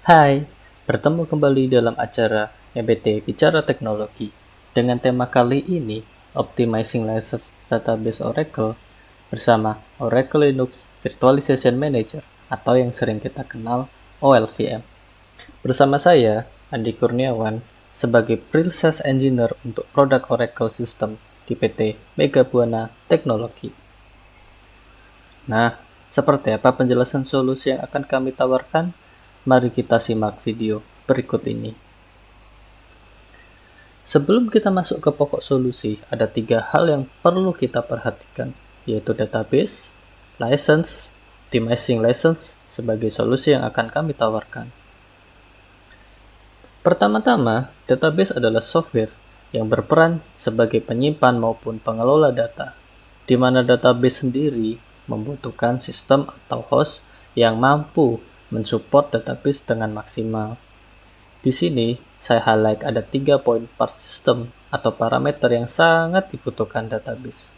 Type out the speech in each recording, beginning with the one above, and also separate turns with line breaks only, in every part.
Hai, bertemu kembali dalam acara EBT Bicara Teknologi. Dengan tema kali ini, Optimizing License Database Oracle bersama Oracle Linux Virtualization Manager atau yang sering kita kenal OLVM. Bersama saya, Andi Kurniawan, sebagai Pre-Sales Engineer untuk produk Oracle System di PT Mega Buana Teknologi. Nah, seperti apa penjelasan solusi yang akan kami tawarkan? Mari kita simak video berikut ini. Sebelum kita masuk ke pokok solusi, ada 3 hal yang perlu kita perhatikan, yaitu database, license, optimizing license sebagai solusi yang akan kami tawarkan. Pertama-tama, database adalah software yang berperan sebagai penyimpan maupun pengelola data, di mana database sendiri membutuhkan sistem atau host yang mampu mensupport database dengan maksimal. Di sini, saya highlight ada 3 poin part system atau parameter yang sangat dibutuhkan database,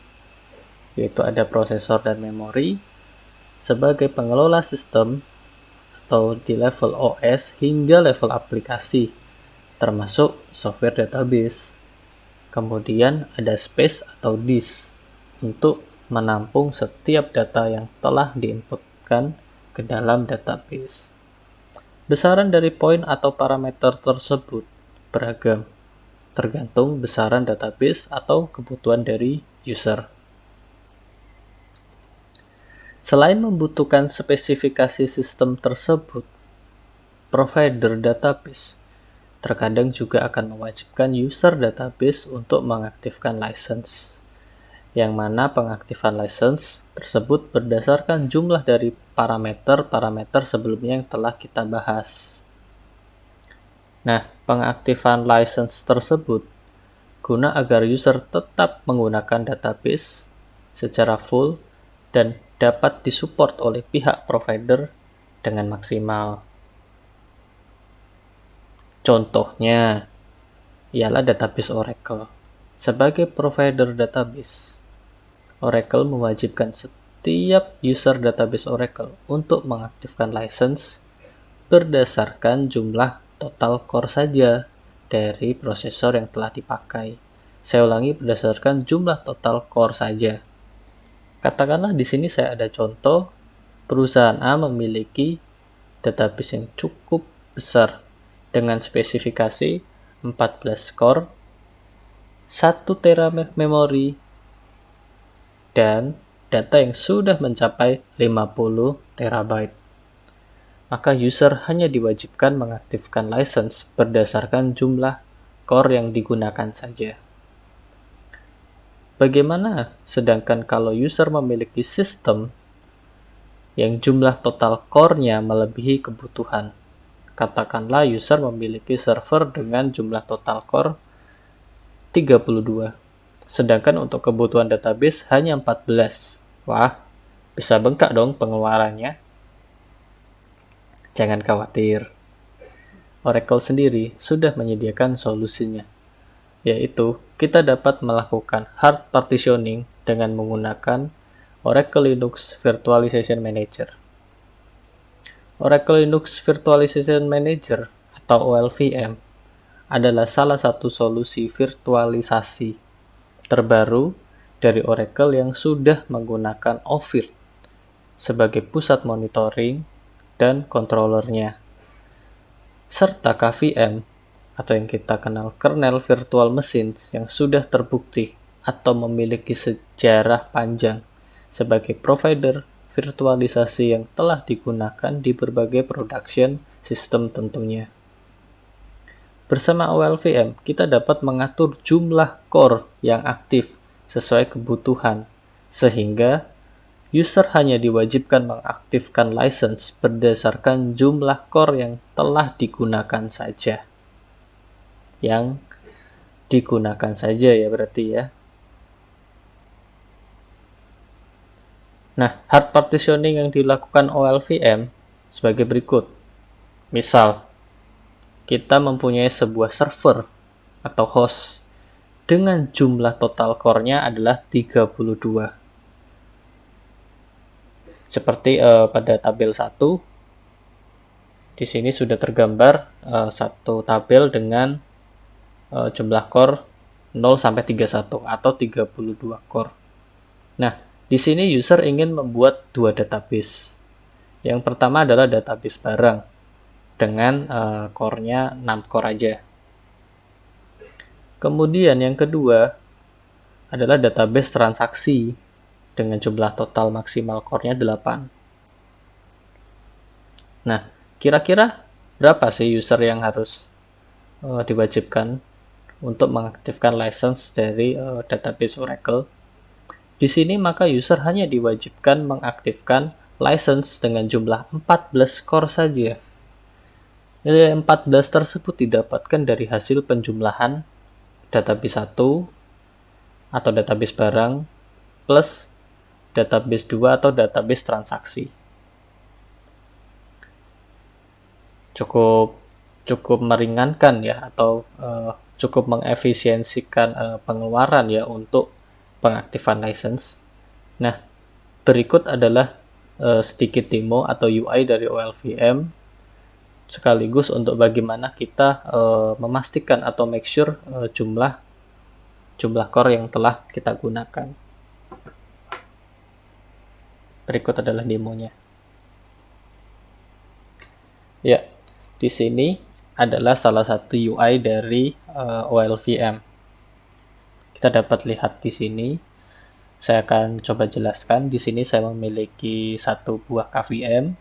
yaitu ada prosesor dan memori sebagai pengelola sistem atau di level OS hingga level aplikasi, termasuk software database. Kemudian ada space atau disk untuk menampung setiap data yang telah diinputkan ke dalam database. Besaran dari poin atau parameter tersebut beragam, tergantung besaran database atau kebutuhan dari user. Selain membutuhkan spesifikasi sistem tersebut, provider database terkadang juga akan mewajibkan user database untuk mengaktifkan license, yang mana pengaktifan license tersebut berdasarkan jumlah dari parameter-parameter sebelumnya yang telah kita bahas. Nah, pengaktifan license tersebut guna agar user tetap menggunakan database secara full dan dapat disupport oleh pihak provider dengan maksimal. Contohnya ialah database Oracle. Sebagai provider database, Oracle mewajibkan setiap user database Oracle untuk mengaktifkan license berdasarkan jumlah total core saja dari prosesor yang telah dipakai. Saya ulangi, berdasarkan jumlah total core saja. Katakanlah di sini saya ada contoh, perusahaan A memiliki database yang cukup besar dengan spesifikasi 14 core, 1 tera memori, dan data yang sudah mencapai 50 terabyte. Maka user hanya diwajibkan mengaktifkan license berdasarkan jumlah core yang digunakan saja. Bagaimana sedangkan kalau user memiliki sistem yang jumlah total core-nya melebihi kebutuhan? Katakanlah user memiliki server dengan jumlah total core 32, sedangkan untuk kebutuhan database hanya 14. Wah, bisa bengkak dong pengeluarannya. Jangan khawatir, Oracle sendiri sudah menyediakan solusinya, yaitu kita dapat melakukan hard partitioning dengan menggunakan Oracle Linux Virtualization Manager. Oracle Linux Virtualization Manager atau OLVM adalah salah satu solusi virtualisasi terbaru dari Oracle yang sudah menggunakan OVIRT sebagai pusat monitoring dan controllernya, serta KVM atau yang kita kenal kernel virtual machine yang sudah terbukti atau memiliki sejarah panjang sebagai provider virtualisasi yang telah digunakan di berbagai production system tentunya. Bersama OLVM, kita dapat mengatur jumlah core yang aktif sesuai kebutuhan, sehingga user hanya diwajibkan mengaktifkan license berdasarkan jumlah core yang telah digunakan saja. Yang digunakan saja ya berarti ya. Nah, hard partitioning yang dilakukan OLVM sebagai berikut. Misal, kita mempunyai sebuah server atau host dengan jumlah total core-nya adalah 32. Seperti pada tabel 1, Di sini sudah tergambar satu tabel dengan jumlah core 0 sampai 31 atau 32 core. Nah, di sini user ingin membuat dua database. Yang pertama adalah database barang dengan core-nya 6 core aja. Kemudian yang kedua adalah database transaksi dengan jumlah total maksimal core-nya 8. Nah, kira-kira berapa sih user yang harus diwajibkan untuk mengaktifkan license dari database Oracle? Di sini maka user hanya diwajibkan mengaktifkan license dengan jumlah 14 core saja. Nilai 14 tersebut didapatkan dari hasil penjumlahan database 1 atau database barang plus database 2 atau database transaksi. Cukup meringankan ya, atau cukup mengefisiensikan pengeluaran ya untuk pengaktifan license. Nah, berikut adalah sedikit demo atau UI dari OLVM sekaligus untuk bagaimana kita memastikan atau make sure jumlah core yang telah kita gunakan. Berikut adalah demonya. Ya, di sini adalah salah satu UI dari OLVM. Kita dapat lihat di sini. Saya akan coba jelaskan. Di sini saya memiliki satu buah KVM,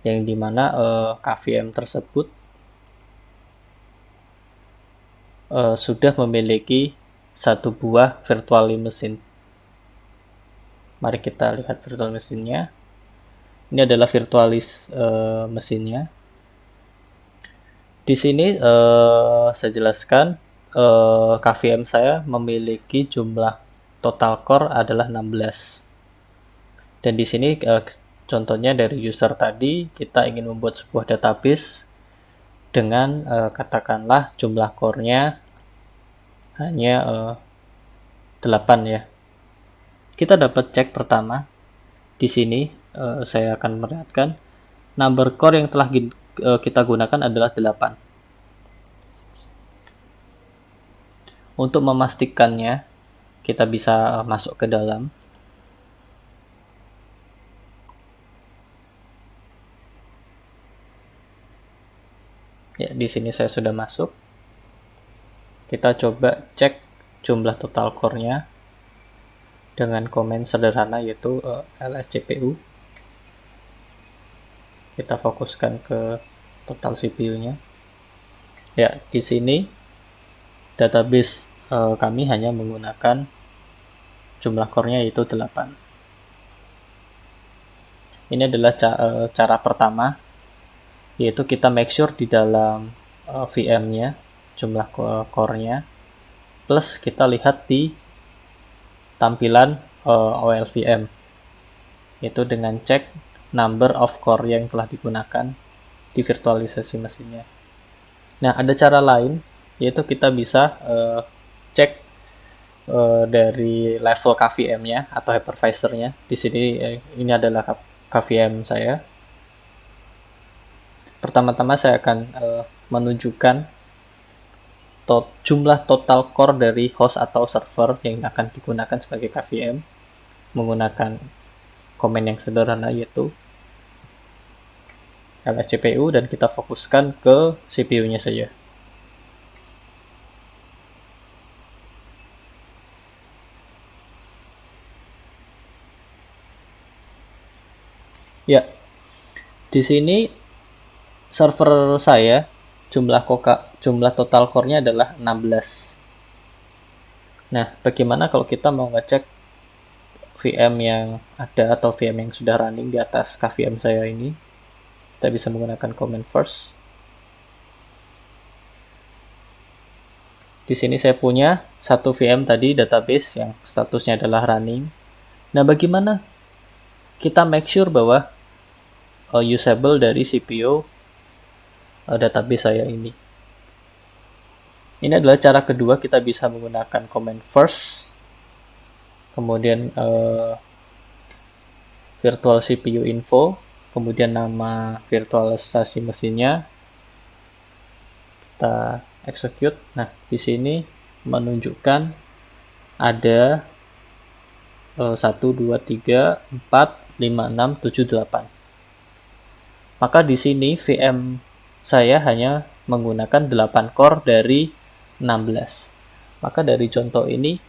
yang dimana KVM tersebut sudah memiliki satu buah virtual machine. Mari kita lihat virtual machine-nya. Ini adalah virtualis mesinnya. Di sini saya jelaskan KVM saya memiliki jumlah total core adalah 16. Dan di sini contohnya dari user tadi, kita ingin membuat sebuah database dengan katakanlah jumlah core-nya hanya 8 ya. Kita dapat cek pertama. Di sini saya akan melihatkan number core yang telah kita gunakan adalah 8. Untuk memastikannya, kita bisa masuk ke dalam. Ya, di sini saya sudah masuk. Kita coba cek jumlah total core-nya dengan komen sederhana, yaitu lscpu. Kita fokuskan ke total CPU-nya. Ya, di sini database kami hanya menggunakan jumlah core-nya yaitu 8. Ini adalah cara pertama, yaitu kita make sure di dalam VM-nya jumlah core-nya, plus kita lihat di tampilan OLVM, yaitu dengan cek number of core yang telah digunakan di virtualisasi mesinnya. Nah, ada cara lain, yaitu kita bisa cek dari level KVM-nya atau hypervisor-nya. Di sini ini adalah KVM saya. Pertama-tama saya akan menunjukkan jumlah total core dari host atau server yang akan digunakan sebagai KVM menggunakan komen yang sederhana, yaitu lscpu, dan kita fokuskan ke CPU-nya saja. Ya, di sini server saya jumlah total core-nya adalah 16. Nah, bagaimana kalau kita mau ngecek VM yang ada atau VM yang sudah running di atas KVM saya ini? Kita bisa menggunakan command first. Di sini saya punya satu VM tadi, database yang statusnya adalah running. Nah, bagaimana kita make sure bahwa usable dari CPU database saya ini? Ini adalah cara kedua, kita bisa menggunakan command first, kemudian virtual CPU info, kemudian nama virtualisasi mesinnya, kita execute. Nah, di sini menunjukkan ada 1, 2, 3, 4, 5, 6, 7, 8. Maka di sini VM saya hanya menggunakan 8 core dari 16. Maka dari contoh ini,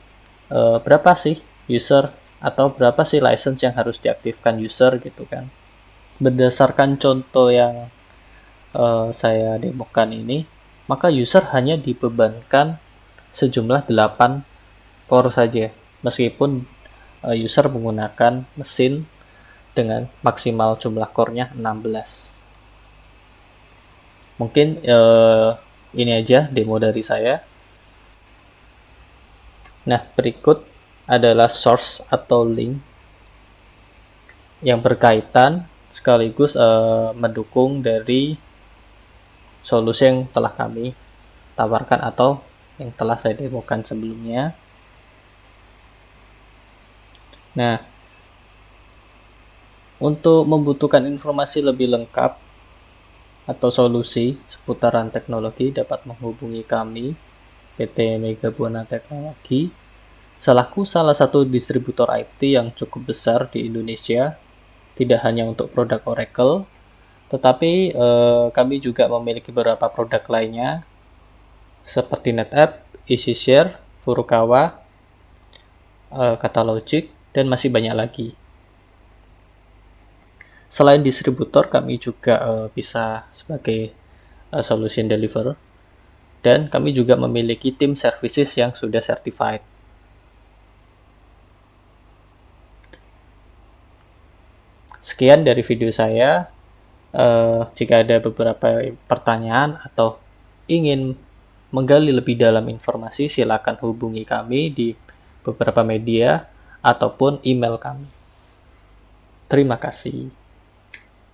berapa sih user atau berapa sih license yang harus diaktifkan user gitu kan. Berdasarkan contoh yang saya demokan ini, maka user hanya dibebankan sejumlah 8 core saja, meskipun user menggunakan mesin dengan maksimal jumlah core-nya 16. Mungkin ini aja demo dari saya. Nah, berikut adalah source atau link yang berkaitan sekaligus mendukung dari solusi yang telah kami tawarkan atau yang telah saya demokan sebelumnya. Nah, untuk membutuhkan informasi lebih lengkap atau solusi seputaran teknologi dapat menghubungi kami, PT Mega Buana Teknologi, selaku salah satu distributor IT yang cukup besar di Indonesia, tidak hanya untuk produk Oracle, tetapi kami juga memiliki beberapa produk lainnya, seperti NetApp, EasyShare, Furukawa, Katalogic, dan masih banyak lagi. Selain distributor, kami juga bisa sebagai solution deliverer, dan kami juga memiliki tim services yang sudah certified. Sekian dari video saya. Jika ada beberapa pertanyaan atau ingin menggali lebih dalam informasi, silakan hubungi kami di beberapa media ataupun email kami. Terima kasih.